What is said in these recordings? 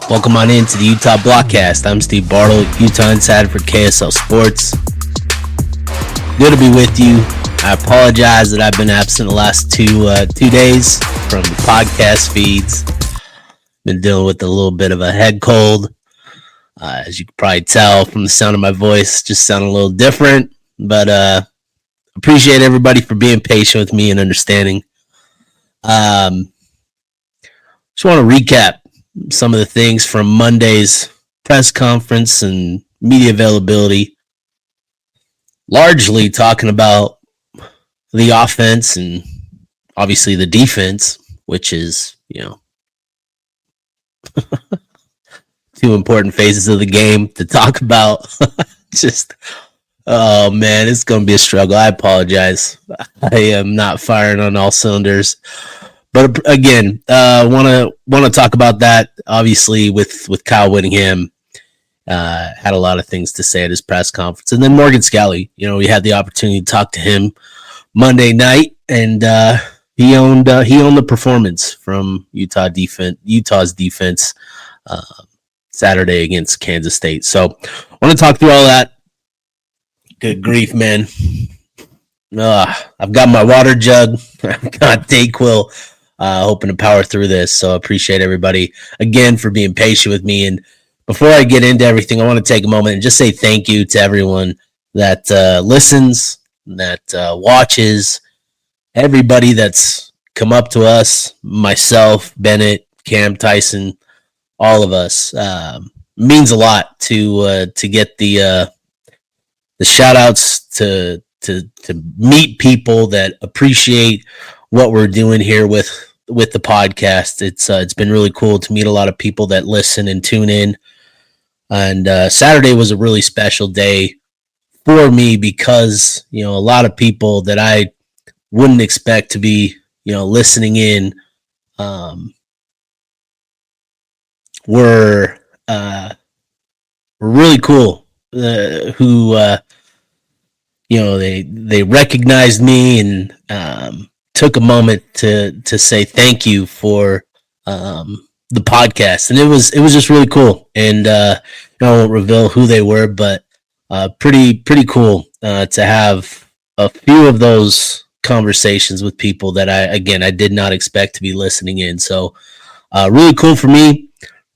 Welcome on into the Utah Blockcast. I'm Steve Bartle, Utah Insider for KSL Sports. Good to be with you. I apologize that I've been absent the last two days from the podcast feeds. Been dealing with a little bit of a head cold. As you can probably tell from the sound of my voice, just sounding a little different. But appreciate everybody for being patient with me and understanding. Just want to recap some of the things from Monday's press conference and media availability. Largely talking about the offense and obviously the defense, which is, two important phases of the game to talk about. Oh man, it's going to be a struggle. I apologize. I am not firing on all cylinders. But again, want to talk about that. Obviously, with Kyle Whittingham, had a lot of things to say at his press conference, and then Morgan Scalley. We had the opportunity to talk to him Monday night, and he owned the performance from Utah's defense Saturday against Kansas State. So, I want to talk through all that. Good grief, man! I've got my water jug. I've got Dayquil. Hoping to power through this. So I appreciate everybody again for being patient with me. And before I get into everything, I want to take a moment and just say thank you to everyone that listens, that watches, everybody that's come up to us, myself, Bennett, Cam, Tyson, all of us. Means a lot to get the shout outs, to meet people that appreciate what we're doing here with the podcast. It's been really cool to meet a lot of people that listen and tune in. And Saturday was a really special day for me because, a lot of people that I wouldn't expect to be, listening in were really cool, who they recognized me and took a moment to say thank you for the podcast, and it was just really cool. And I won't reveal who they were, but pretty cool to have a few of those conversations with people that I did not expect to be listening in. So really cool for me,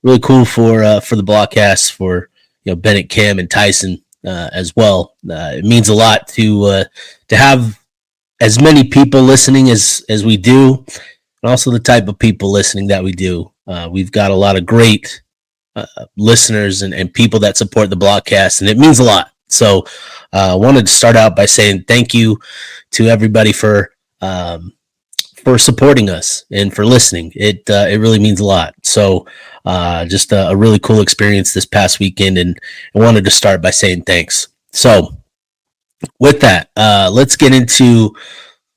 really cool for the Blockcast, for Bennett, Cam, and Tyson as well. It means a lot to have as many people listening as we do, and also the type of people listening that we do. We've got a lot of great listeners and people that support the Blockcast, and it means a lot. So I wanted to start out by saying thank you to everybody for supporting us and for listening. It really means a lot. So just a really cool experience this past weekend, and I wanted to start by saying thanks. So with that, let's get into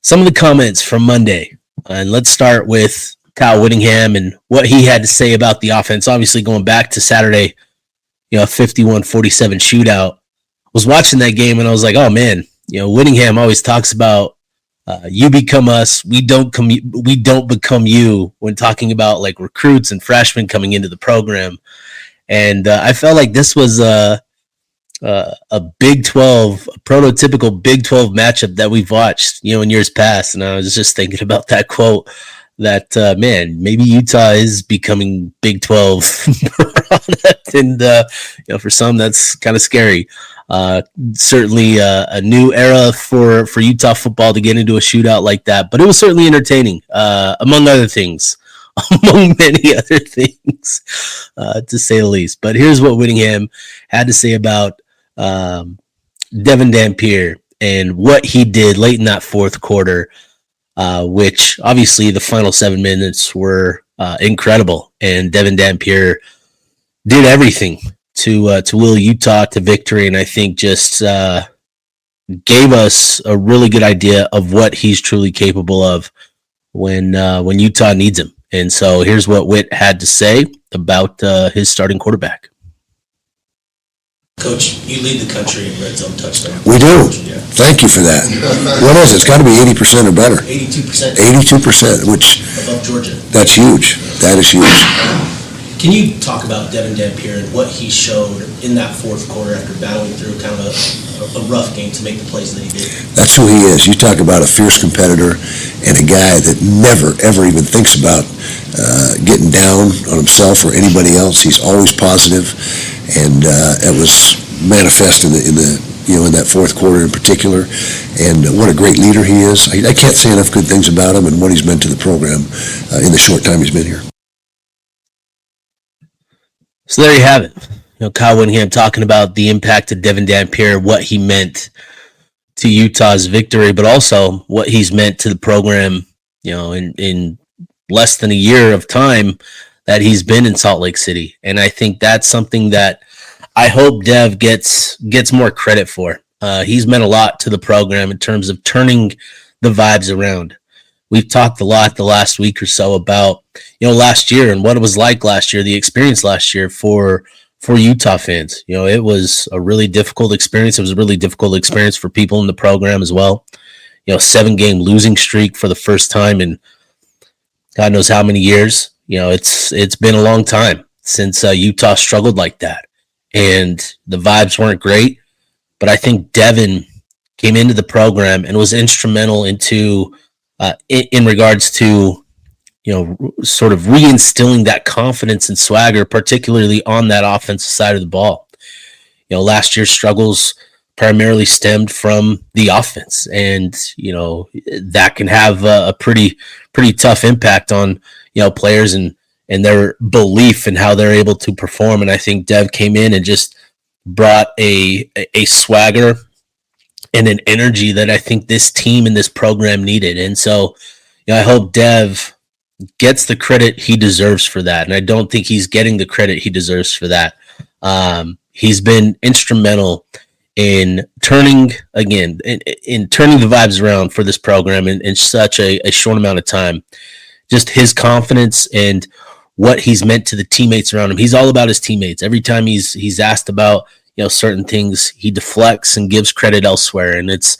some of the comments from Monday. And let's start with Kyle Whittingham and what he had to say about the offense. Obviously, going back to Saturday, a 51-47 shootout. Was watching that game and I was like, oh man, Whittingham always talks about you become us, we don't become you, when talking about like recruits and freshmen coming into the program. And I felt like this was a Big 12, a prototypical Big 12 matchup that we've watched, in years past. And I was just thinking about that quote that, man, maybe Utah is becoming Big 12 product. And, for some, that's kind of scary. Certainly a new era for Utah football to get into a shootout like that. But it was certainly entertaining, among other things. Among many other things, to say the least. But here's what Whittingham had to say about Devin Dampier and what he did late in that fourth quarter, which obviously the final 7 minutes were incredible. And Devin Dampier did everything to will Utah to victory, and I think just gave us a really good idea of what he's truly capable of when Utah needs him. And so here's what Whitt had to say about his starting quarterback. Coach, you lead the country in red zone touchdowns. We do. Yeah. Thank you for that. What is it? It's got to be 80% or better. 82%. 82%, which above Georgia. That's huge. That is huge. Can you talk about Devin Dampier and what he showed in that fourth quarter after battling through kind of a rough game to make the plays that he did? That's who he is. You talk about a fierce competitor and a guy that never, ever even thinks about getting down on himself or anybody else. He's always positive, and it was manifest in that fourth quarter in particular. And what a great leader he is. I can't say enough good things about him and what he's meant to the program in the short time he's been here. So there you have it. Kyle Whittingham talking about the impact of Devin Dampier, what he meant to Utah's victory, but also what he's meant to the program, in less than a year of time that he's been in Salt Lake City. And I think that's something that I hope Dev gets more credit for. He's meant a lot to the program in terms of turning the vibes around. We've talked a lot the last week or so about, last year and what it was like last year, the experience last year for Utah fans. It was a really difficult experience. It was a really difficult experience for people in the program as well. 7-game losing streak for the first time in God knows how many years. It's been a long time since Utah struggled like that. And the vibes weren't great. But I think Devin came into the program and was instrumental in regards to, sort of reinstilling that confidence and swagger, particularly on that offensive side of the ball. Last year's struggles primarily stemmed from the offense, and that can have a pretty tough impact on players and their belief in how they're able to perform. And I think Dev came in and just brought a swagger and an energy that I think this team and this program needed. And so I hope Dev gets the credit he deserves for that. And I don't think he's getting the credit he deserves for that. He's been instrumental in turning the vibes around for this program in such a short amount of time. Just his confidence and what he's meant to the teammates around him. He's all about his teammates. Every time he's asked about certain things, he deflects and gives credit elsewhere, and it's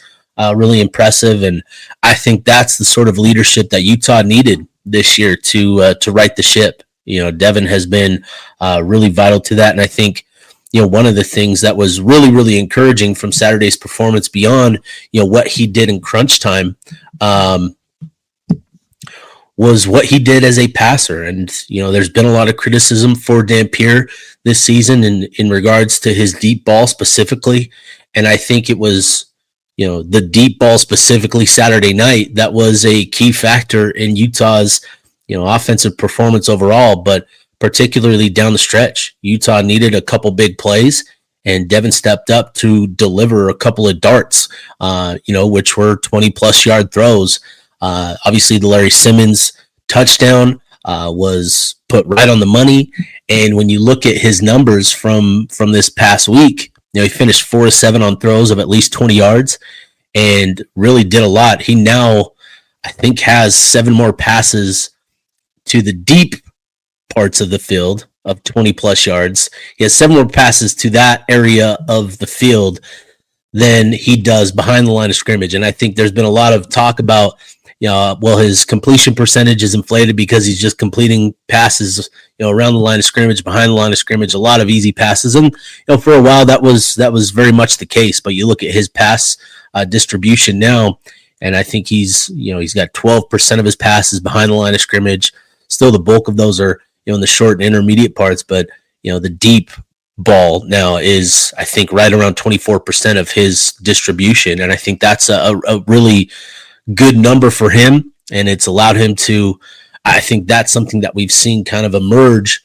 really impressive. And I think that's the sort of leadership that Utah needed this year to right the ship. Devin has been really vital to that, and I think one of the things that was really, really encouraging from Saturday's performance beyond what he did in crunch time was what he did as a passer. And there's been a lot of criticism for Dampier this season in regards to his deep ball specifically, and I think it was the deep ball specifically Saturday night that was a key factor in Utah's offensive performance overall, but particularly down the stretch. Utah needed a couple big plays, and Devin stepped up to deliver a couple of darts, which were 20-plus yard throws. Obviously, the Larry Simmons touchdown was put right on the money, and when you look at his numbers from this past week, he finished 4-7 on throws of at least 20 yards and really did a lot. He now, I think, has 7 more passes to the deep parts of the field of 20-plus yards. He has 7 more passes to that area of the field than he does behind the line of scrimmage. And I think there's been a lot of talk about, his completion percentage is inflated because he's just completing passes, around the line of scrimmage, behind the line of scrimmage, a lot of easy passes. And, for a while that was very much the case. But you look at his pass distribution now, and I think he's got 12% of his passes behind the line of scrimmage. Still, the bulk of those are, in the short and intermediate parts, but, the deep ball now is, I think, right around 24% of his distribution. And I think that's a really good number for him, and it's allowed him to, I think that's something that we've seen kind of emerge,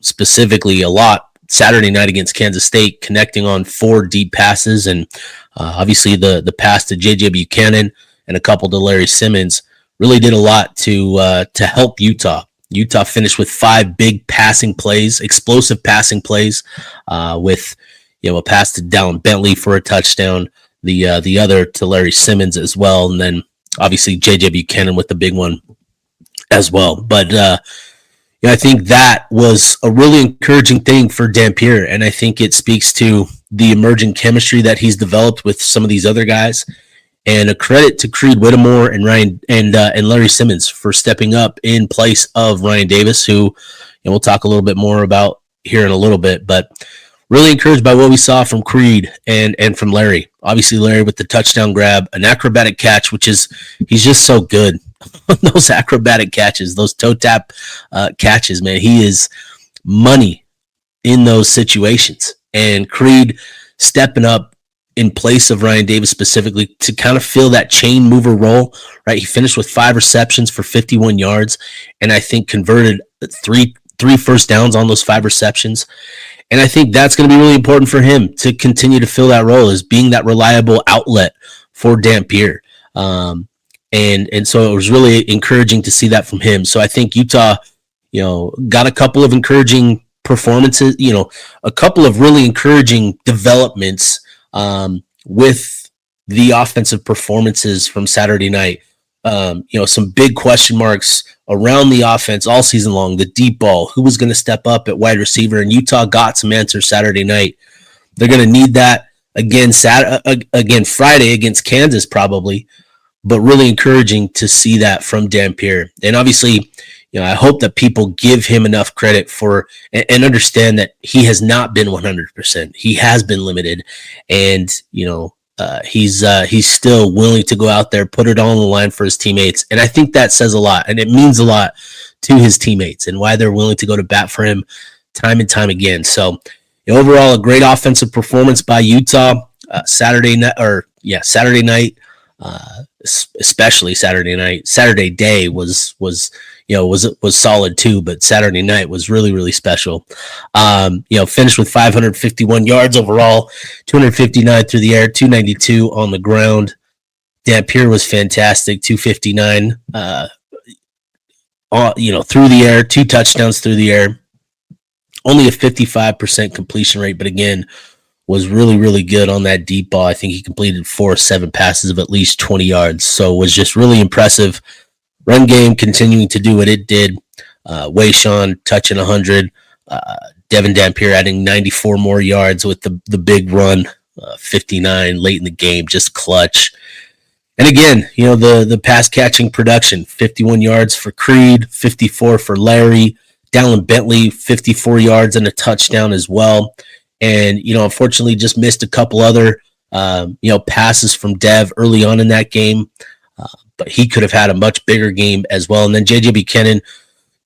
specifically a lot Saturday night against Kansas State, connecting on 4 deep passes, and obviously the pass to J.J. Buchanan and a couple to Larry Simmons really did a lot to help Utah. Utah finished with 5 big passing plays, explosive passing plays, with a pass to Dallin Bentley for a touchdown, the other to Larry Simmons as well, and then obviously J.J. Buchanan with the big one as well. But I think that was a really encouraging thing for Dampier, and I think it speaks to the emerging chemistry that he's developed with some of these other guys. And a credit to Creed Whittemore and Ryan and Larry Simmons for stepping up in place of Ryan Davis, who and we'll talk a little bit more about here in a little bit. But really encouraged by what we saw from Creed and from Larry. Obviously, Larry with the touchdown grab, an acrobatic catch, he's just so good on those acrobatic catches, those toe tap catches, man. He is money in those situations. And Creed stepping up in place of Ryan Davis specifically to kind of fill that chain mover role, right? He finished with 5 receptions for 51 yards, and I think converted three first downs on those 5 receptions. And I think that's going to be really important for him to continue to fill that role as being that reliable outlet for Dampier. And so it was really encouraging to see that from him. So I think Utah, got a couple of encouraging performances, a couple of really encouraging developments with the offensive performances from Saturday night. Some big question marks around the offense all season long, the deep ball, who was going to step up at wide receiver, and Utah got some answers Saturday night. They're going to need that again Friday against Kansas probably, but really encouraging to see that from Dampier. And obviously, I hope that people give him enough credit for and understand that he has not been 100%. He has been limited, and he's still willing to go out there, put it all on the line for his teammates. And I think that says a lot, and it means a lot to his teammates and why they're willing to go to bat for him time and time again. So overall, a great offensive performance by Utah Saturday night, especially Saturday night. Saturday day was solid too, but Saturday night was really, really special. Finished with 551 yards overall, 259 through the air, 292 on the ground. Dampier was fantastic, 259 through the air, 2 touchdowns through the air. Only a 55% completion rate, but again, was really, really good on that deep ball. I think he completed 4 or 7 passes of at least 20 yards. So it was just really impressive. Run game continuing to do what it did. Wayshawn touching 100. Devin Dampier adding 94 more yards with the big run, 59 late in the game, just clutch. And again, the pass catching production, 51 yards for Creed, 54 for Larry. Dallin Bentley, 54 yards and a touchdown as well. And, unfortunately just missed a couple other, passes from Dev early on in that game. But he could have had a much bigger game as well. And then J.J. Buchanan,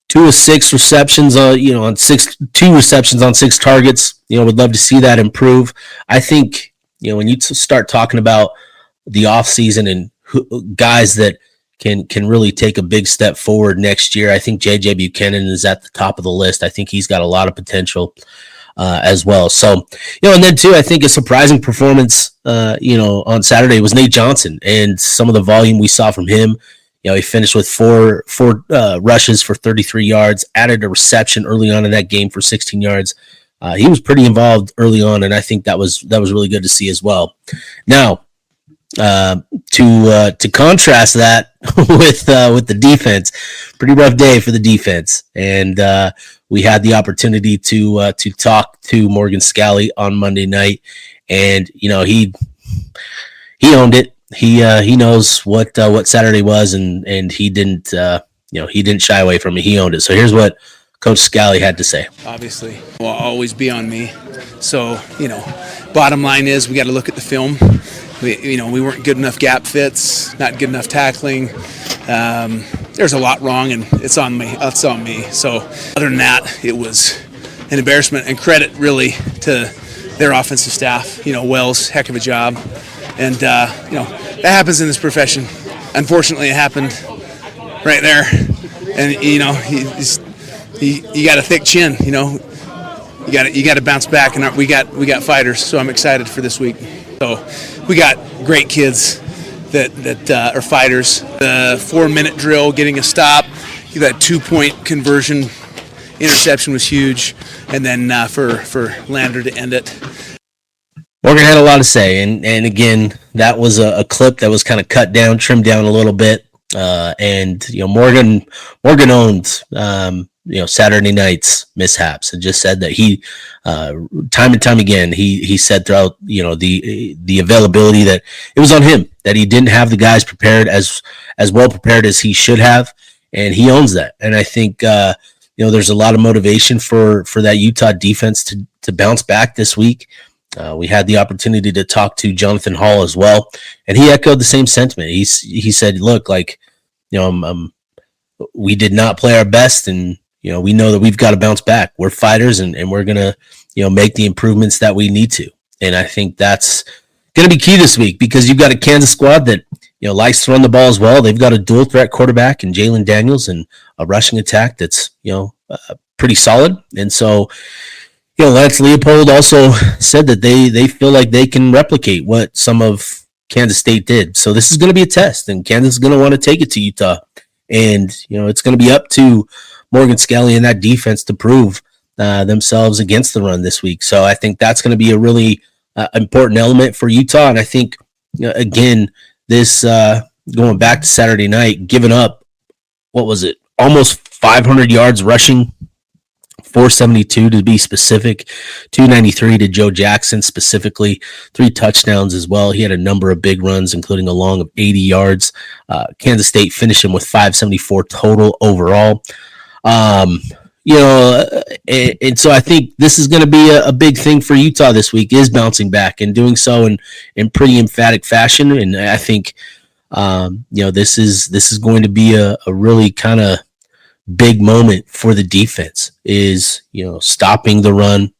2 of 6 receptions, 2 receptions on 6 targets. Would love to see that improve. I think, when you start talking about the offseason and guys that can really take a big step forward next year, I think J.J. Buchanan is at the top of the list. I think he's got a lot of potential as well. So, and then too, I think a surprising performance, on Saturday was Nate Johnson and some of the volume we saw from him. He finished with four rushes for 33 yards, added a reception early on in that game for 16 yards. He was pretty involved early on, and I think that was really good to see as well. Now, to contrast that with the defense, pretty rough day for the defense, and we had the opportunity to talk to Morgan Scalley on Monday night, and he owned it. He knows what Saturday was, and he didn't shy away from it. He owned it. So here's what Coach Scalley had to say. Obviously, will always be on me. So bottom line is we got to look at the film. We weren't good enough gap fits, not good enough tackling. There's a lot wrong, and it's on me. It's on me. So other than that, it was an embarrassment, and credit really to their offensive staff. Wells, heck of a job. And, that happens in this profession. Unfortunately, it happened right there. And, you got a thick chin, You got to bounce back, and we got fighters, so I'm excited for this week. So we got great kids that are fighters. The 4-minute drill, getting a stop, that 2-point conversion interception was huge, and then for Lander to end it. Morgan had a lot to say, and again, that was a clip that was kind of cut down, trimmed down a little bit, and Morgan owned Saturday night's mishaps and just said that he time and time again he said throughout the availability that it was on him, that he didn't have the guys prepared as well prepared as he should have, and he owns that. And I think there's a lot of motivation for that Utah defense to bounce back this week. We had the opportunity to talk to Jonathan Hall as well, and he echoed the same sentiment. He said, "Look, like, we did not play our best, and we know that we've got to bounce back. We're fighters, and we're gonna make the improvements that we need to." And I think that's going to be key this week because you've got a Kansas squad that likes to run the ball as well. They've got a dual threat quarterback in Jalen Daniels and a rushing attack that's pretty solid. And so Lance Leopold also said that they feel like they can replicate what some of Kansas State did. So this is going to be a test, and Kansas is going to want to take it to Utah. And it's going to be up to Morgan Scalley and that defense to prove themselves against the run this week. So I think that's going to be a really important element for Utah. And I think, again, this going back to Saturday night, giving up, what was it, almost 500 yards rushing, 472 to be specific, 293 to Joe Jackson specifically, 3 touchdowns as well. He had a number of big runs, including a long of 80 yards. Kansas State finishing with 574 total overall. And so I think this is going to be a big thing for Utah this week, is bouncing back and doing so in pretty emphatic fashion. And I think, this is going to be a really kind of big moment for the defense, is, stopping the run,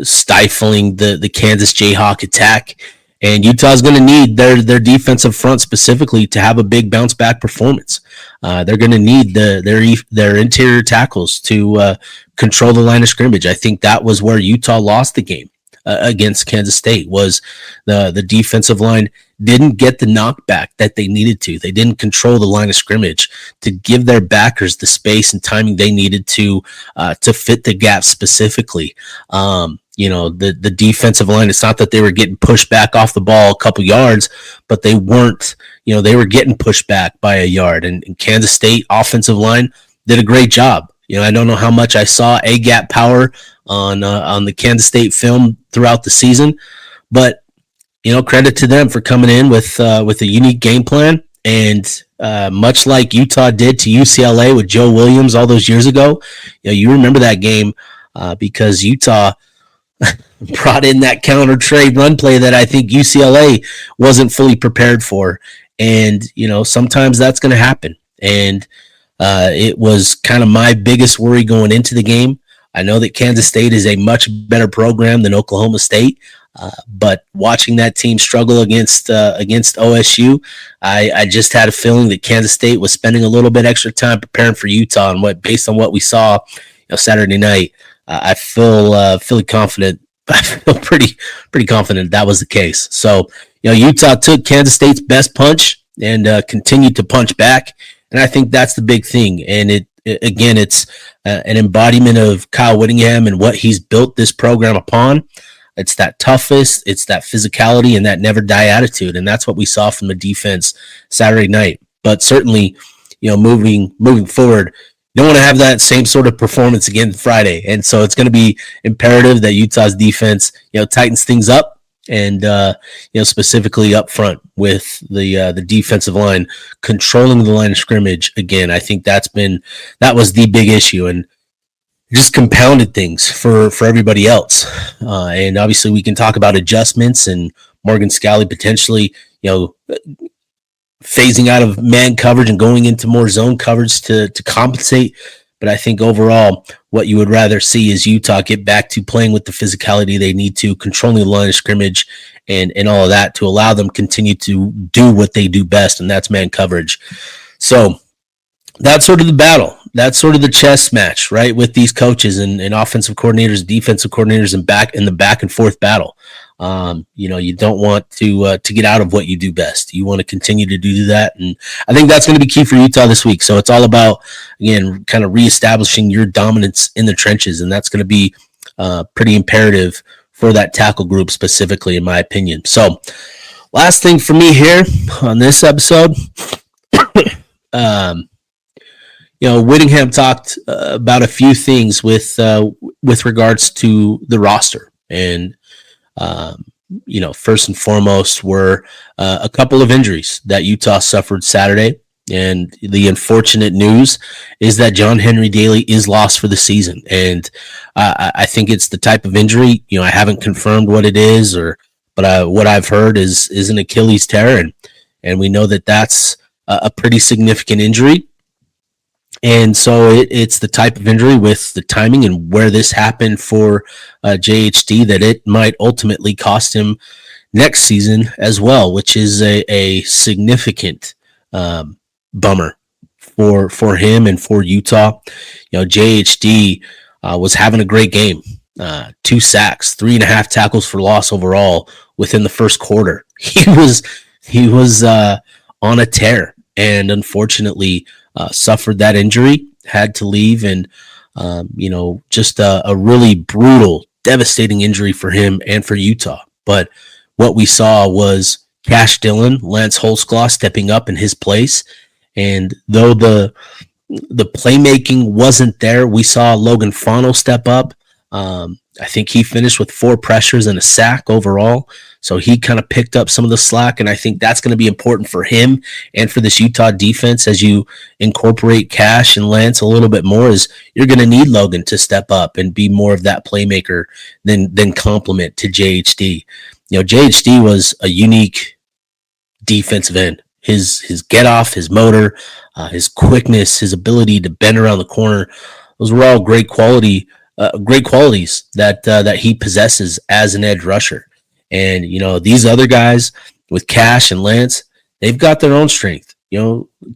stifling the Kansas Jayhawk attack. And Utah's going to need their defensive front specifically to have a big bounce back performance. They're going to need their interior tackles to control the line of scrimmage. I think that was where Utah lost the game against Kansas State, was the defensive line didn't get the knockback that they needed to. They didn't control the line of scrimmage to give their backers the space and timing they needed to fit the gap specifically. The defensive line, it's not that they were getting pushed back off the ball a couple yards, but they weren't, they were getting pushed back by a yard. And Kansas State offensive line did a great job. I don't know how much I saw A-gap power on the Kansas State film throughout the season, but credit to them for coming in with a unique game plan. And much like Utah did to UCLA with Joe Williams all those years ago, you remember that game because Utah brought in that counter trade run play that I think UCLA wasn't fully prepared for. And, sometimes that's going to happen. And it was kind of my biggest worry going into the game. I know that Kansas State is a much better program than Oklahoma State, but watching that team struggle against OSU, I just had a feeling that Kansas State was spending a little bit extra time preparing for Utah, and based on what we saw Saturday night, I feel confident. I feel pretty confident that was the case. So Utah took Kansas State's best punch and continued to punch back, and I think that's the big thing. And it's an embodiment of Kyle Whittingham and what he's built this program upon. It's that toughness, it's that physicality, and that never die attitude, and that's what we saw from the defense Saturday night. But certainly, moving forward, you don't want to have that same sort of performance again Friday, and so it's going to be imperative that Utah's defense, tightens things up, and specifically up front with the defensive line controlling the line of scrimmage. Again, I think that was the big issue, and just compounded things for everybody else. And obviously we can talk about adjustments and Morgan Scalley potentially, phasing out of man coverage and going into more zone coverage to compensate. But I think overall what you would rather see is Utah get back to playing with the physicality they need to, controlling the line of scrimmage and all of that to allow them continue to do what they do best, and that's man coverage. So that's sort of the battle. That's sort of the chess match, right, with these coaches and offensive coordinators, defensive coordinators, and the back and forth battle. You don't want to get out of what you do best. You want to continue to do that, and I think that's going to be key for Utah this week. So it's all about, again, kind of reestablishing your dominance in the trenches, and that's going to be pretty imperative for that tackle group specifically, in my opinion. So last thing for me here on this episode, Whittingham talked about a few things with regards to the roster, and first and foremost were a couple of injuries that Utah suffered Saturday. And the unfortunate news is that John Henry Daly is lost for the season. And I think it's the type of injury, I haven't confirmed what it is, but what I've heard is an Achilles tear. And we know that that's a pretty significant injury. And so it's the type of injury with the timing and where this happened for JHD that it might ultimately cost him next season as well, which is a significant bummer for him and for Utah. JHD was having a great game. 2 sacks, 3.5 tackles for loss overall within the first quarter. He was on a tear, and unfortunately suffered that injury, had to leave, and just a really brutal, devastating injury for him and for Utah. But what we saw was Cash Dillon, Lance Holzclaw stepping up in his place, and though the playmaking wasn't there, we saw Logan Fano step up. I think he finished with 4 pressures and a sack overall. So he kind of picked up some of the slack, and I think that's going to be important for him and for this Utah defense as you incorporate Cash and Lance a little bit more. Is you're going to need Logan to step up and be more of that playmaker than complement to JHD. JHD was a unique defensive end. His get off, his motor, his quickness, his ability to bend around the corner, those were all great qualities that he possesses as an edge rusher. And these other guys with Cash and Lance, they've got their own strength.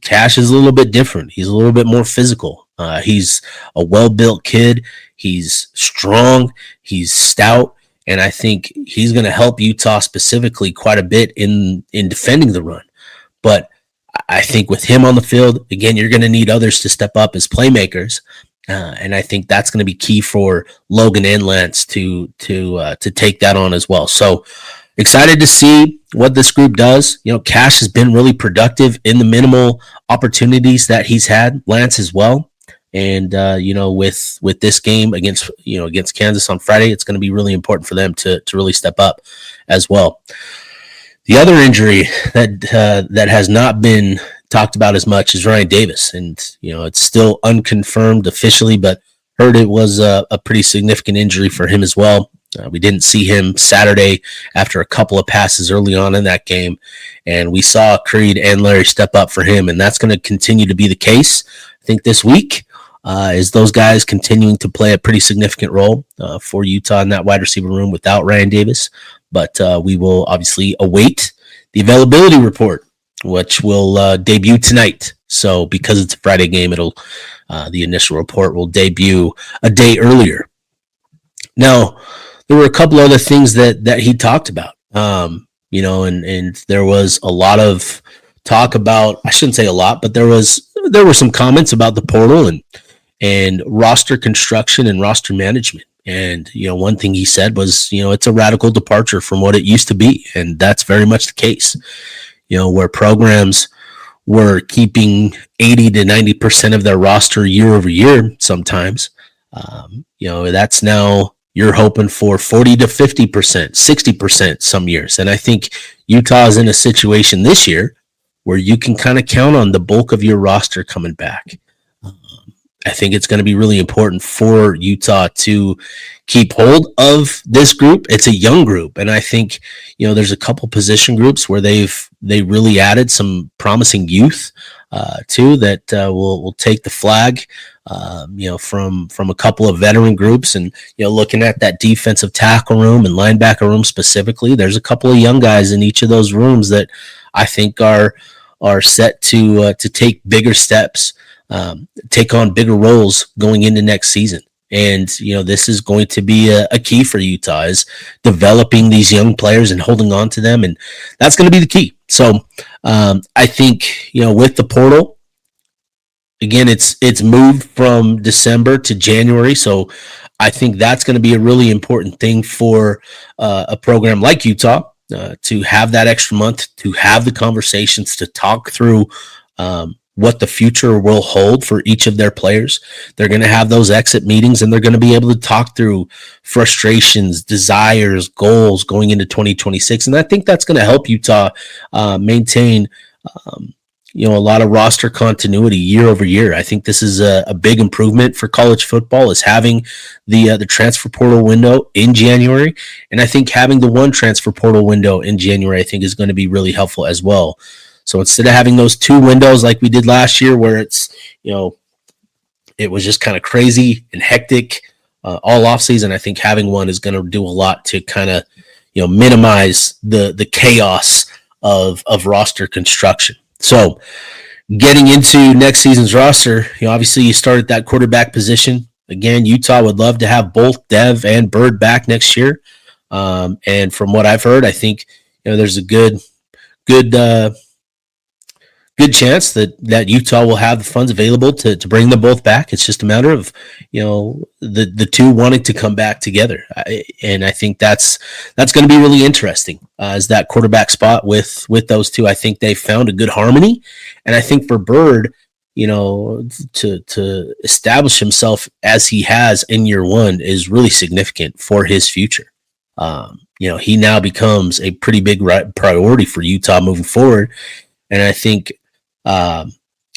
Cash is a little bit different. He's a little bit more physical. He's a well-built kid. He's strong. He's stout. And I think he's going to help Utah specifically quite a bit in defending the run. But I think with him on the field, again, you're going to need others to step up as playmakers. And I think that's going to be key for Logan and Lance to take that on as well. So excited to see what this group does. Cash has been really productive in the minimal opportunities that he's had. Lance as well. And with this game against Kansas on Friday, it's going to be really important for them to really step up as well. The other injury that has not been talked about as much is Ryan Davis, and it's still unconfirmed officially, but heard it was a pretty significant injury for him as well. We didn't see him Saturday after a couple of passes early on in that game, and we saw Creed and Larry step up for him, and that's going to continue to be the case. I think this week is those guys continuing to play a pretty significant role for Utah in that wide receiver room without Ryan Davis, but we will obviously await the availability report, which will debut tonight. So because it's a Friday game, the initial report will debut a day earlier. Now, there were a couple other things that he talked about, and there was a lot of talk about, I shouldn't say a lot, but there were some comments about the portal and roster construction and roster management. And, one thing he said was, it's a radical departure from what it used to be. And that's very much the case. Where programs were keeping 80 to 90% of their roster year over year sometimes, that's now you're hoping for 40 to 50%, 60% some years. And I think Utah is in a situation this year where you can kind of count on the bulk of your roster coming back. I think it's going to be really important for Utah to keep hold of this group. It's a young group, and I think there's a couple position groups where they really added some promising youth too that will take the flag. From a couple of veteran groups, and looking at that defensive tackle room and linebacker room specifically, there's a couple of young guys in each of those rooms that I think are set to take bigger steps. Take on bigger roles going into next season. And, this is going to be a key for Utah, is developing these young players and holding on to them. And that's going to be the key. So I think, with the portal, again, it's moved from December to January. So I think that's going to be a really important thing for a program like Utah to have that extra month, to have the conversations, to talk through what the future will hold for each of their players. They're going to have those exit meetings, and they're going to be able to talk through frustrations, desires, goals going into 2026. And I think that's going to help Utah maintain a lot of roster continuity year over year. I think this is a big improvement for college football, is having the transfer portal window in January. And I think having the one transfer portal window in January, I think, is going to be really helpful as well. So instead of having those two windows like we did last year, where it's, it was just kind of crazy and hectic all offseason, I think having one is going to do a lot to kind of, minimize the chaos of roster construction. So getting into next season's roster, obviously you start at that quarterback position. Again, Utah would love to have both Dev and Bird back next year. And from what I've heard, I think, there's a good chance that Utah will have the funds available to bring them both back. It's just a matter of, the two wanting to come back together. And I think that's going to be really interesting as that quarterback spot with those two. I think they found a good harmony. And I think for Bird, to establish himself as he has in year one is really significant for his future. He now becomes a pretty big priority for Utah moving forward. And I think,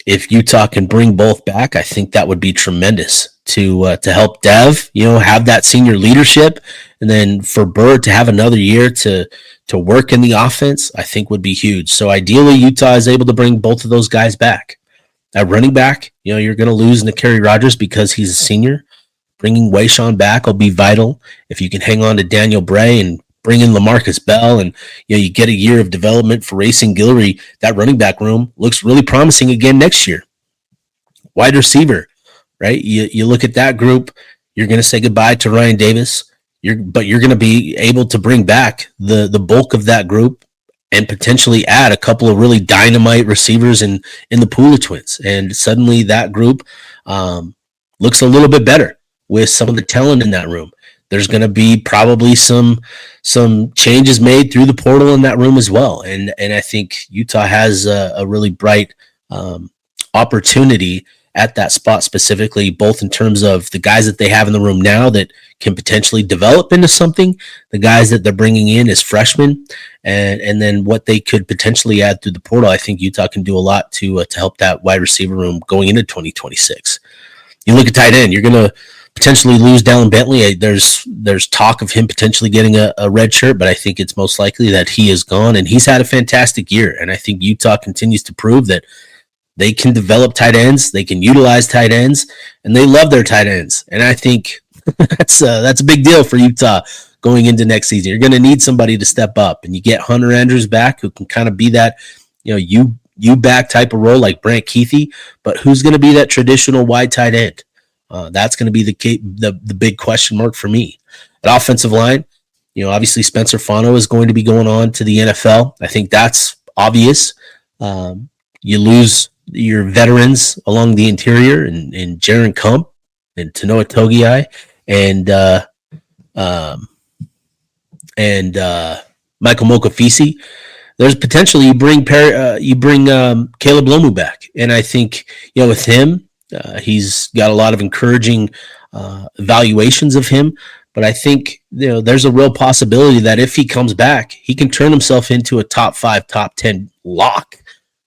if Utah can bring both back, I think that would be tremendous to help Dev, have that senior leadership, and then for Bird to have another year to work in the offense, I think would be huge. So ideally, Utah is able to bring both of those guys back. At running back, you're going to lose Nakari Rogers because he's a senior. Bringing Wayshawn back will be vital. If you can hang on to Daniel Bray and bring in LaMarcus Bell, and you get a year of development for Racing Guillory, that running back room looks really promising again next year. Wide receiver, right? You look at that group, you're going to say goodbye to Ryan Davis, but you're going to be able to bring back the bulk of that group and potentially add a couple of really dynamite receivers in the Pula twins. And suddenly that group looks a little bit better with some of the talent in that room. There's going to be probably some changes made through the portal in that room as well. And I think Utah has a really bright opportunity at that spot specifically, both in terms of the guys that they have in the room now that can potentially develop into something, the guys that they're bringing in as freshmen, and then what they could potentially add through the portal. I think Utah can do a lot to help that wide receiver room going into 2026. You look at tight end, you're going to potentially lose Dallin Bentley. There's talk of him potentially getting a red shirt, but I think it's most likely that he is gone, and he's had a fantastic year. And I think Utah continues to prove that they can develop tight ends, they can utilize tight ends, and they love their tight ends. And I think that's a big deal for Utah going into next season. You're going to need somebody to step up, and you get Hunter Andrews back, who can kind of be that, you back type of role like Brant Keithy, but who's going to be that traditional wide tight end? That's going to be the big question mark for me. At offensive line, obviously Spencer Fano is going to be going on to the NFL. I think that's obvious. You lose your veterans along the interior and Jaron Kump and Tanoa Togiai and Michael Mokafisi. There's potentially you bring Caleb Lomu back, and I think with him. He's got a lot of encouraging evaluations of him, but I think there's a real possibility that if he comes back, he can turn himself into a top 5, top 10 lock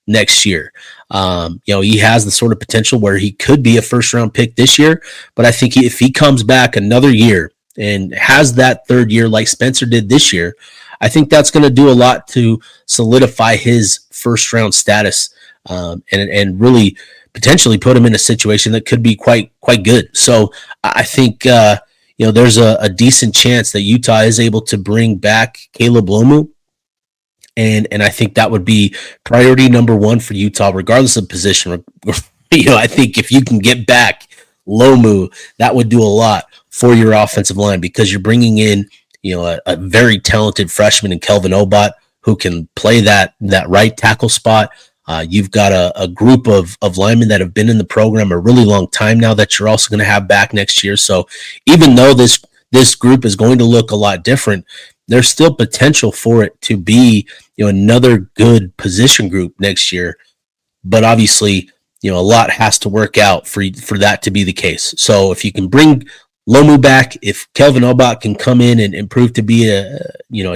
next year. He has the sort of potential where he could be a first-round pick this year, but I think if he comes back another year and has that third year like Spencer did this year, I think that's going to do a lot to solidify his first-round status and really potentially put him in a situation that could be quite good. So I think there's a decent chance that Utah is able to bring back Caleb Lomu, and I think that would be priority number one for Utah, regardless of position. I think if you can get back Lomu, that would do a lot for your offensive line, because you're bringing in a very talented freshman in Kelvin Obot who can play that right tackle spot. You've got a group of linemen that have been in the program a really long time now that you're also going to have back next year. So even though this group is going to look a lot different, there's still potential for it to be another good position group next year. But obviously, a lot has to work out for that to be the case. So if you can bring Lomu back, if Kelvin Obot can come in and prove to be a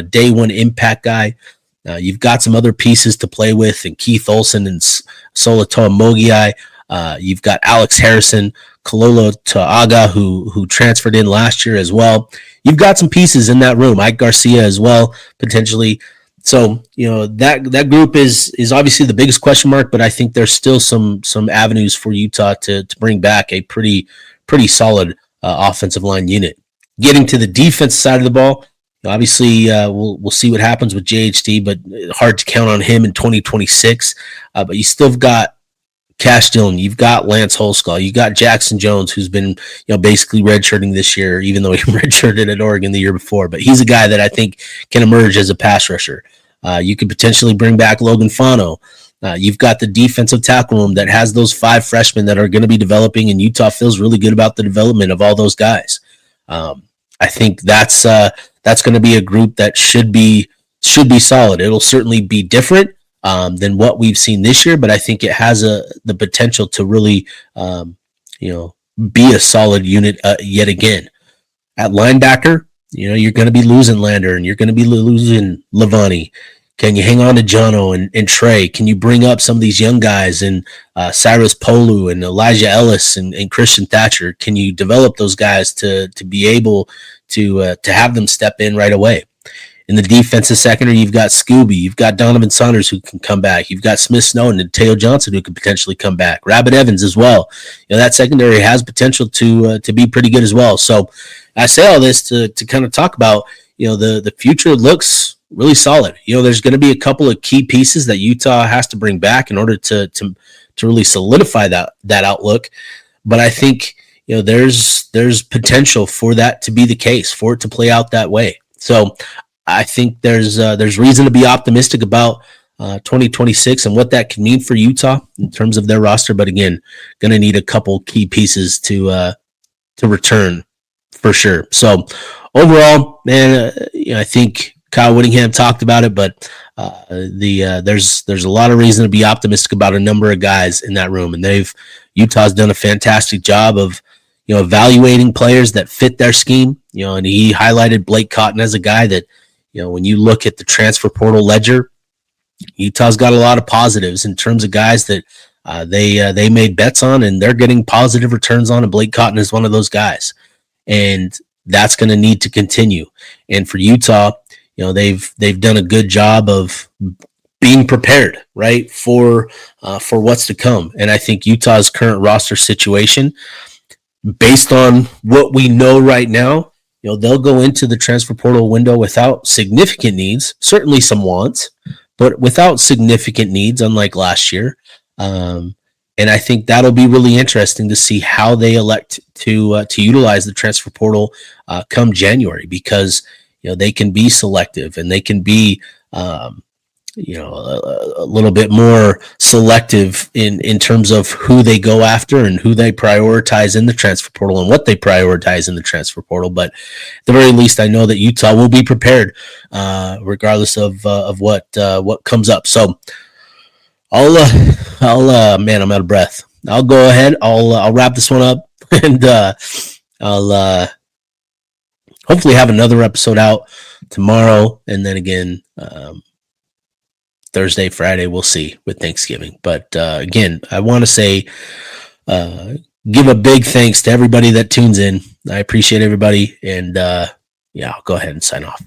day one impact guy, You've got some other pieces to play with, and Keith Olson and Solatoa Mogiai. You've got Alex Harrison, Kalolo Ta'aga, who transferred in last year as well. You've got some pieces in that room. Ike Garcia as well, potentially. So, that group is obviously the biggest question mark, but I think there's still some avenues for Utah to bring back a pretty solid offensive line unit. Getting to the defense side of the ball, obviously we'll see what happens with JHD, but hard to count on him in 2026. But you still got Cash Dillon, you've got Lance Holsclaw, you've got Jackson Jones, who's been basically redshirting this year, even though he redshirted at Oregon the year before. But he's a guy that I think can emerge as a pass rusher. You could potentially bring back Logan Fano. You've got the defensive tackle room that has those 5 freshmen that are going to be developing, and Utah feels really good about the development of all those guys. I think that's going to be a group that should be solid. It'll certainly be different than what we've seen this year, but I think it has the potential to really, be a solid unit yet again. At linebacker, you're going to be losing Lander and you're going to be losing Levani. Can you hang on to Jono and Trey? Can you bring up some of these young guys and Cyrus Polu and Elijah Ellis and Christian Thatcher? Can you develop those guys to be able to have them step in right away? In the defensive secondary, you've got Scooby, you've got Donovan Saunders who can come back, you've got Smith Snowden and Teo Johnson who could potentially come back, Rabbit Evans as well. That secondary has potential to be pretty good as well. So I say all this to kind of talk about the future looks really solid. There's going to be a couple of key pieces that Utah has to bring back in order to really solidify that outlook. But I think there's potential for that to be the case, for it to play out that way. So I think there's reason to be optimistic about 2026 and what that can mean for Utah in terms of their roster. But again, going to need a couple key pieces to return for sure. So overall, man, I think Kyle Whittingham talked about it, but there's a lot of reason to be optimistic about a number of guys in that room, and Utah's done a fantastic job of evaluating players that fit their scheme. And he highlighted Blake Cotton as a guy that when you look at the transfer portal ledger, Utah's got a lot of positives in terms of guys that they made bets on and they're getting positive returns on, and Blake Cotton is one of those guys, and that's going to need to continue. And for Utah, they've done a good job of being prepared, right, for what's to come. And I think Utah's current roster situation, based on what we know right now, they'll go into the transfer portal window without significant needs, certainly some wants, but without significant needs, unlike last year. And I think that'll be really interesting to see how they elect to utilize the transfer portal come January, because they can be selective and they can be a little bit more selective in terms of who they go after and who they prioritize in the transfer portal and what they prioritize in the transfer portal. But at the very least, I know that Utah will be prepared regardless of what comes up. So man, I'm out of breath. I'll go ahead. I'll wrap this one up, and I'll hopefully have another episode out tomorrow, and then again Thursday, Friday, we'll see with Thanksgiving. But again, I want to say give a big thanks to everybody that tunes in. I appreciate everybody, and I'll go ahead and sign off.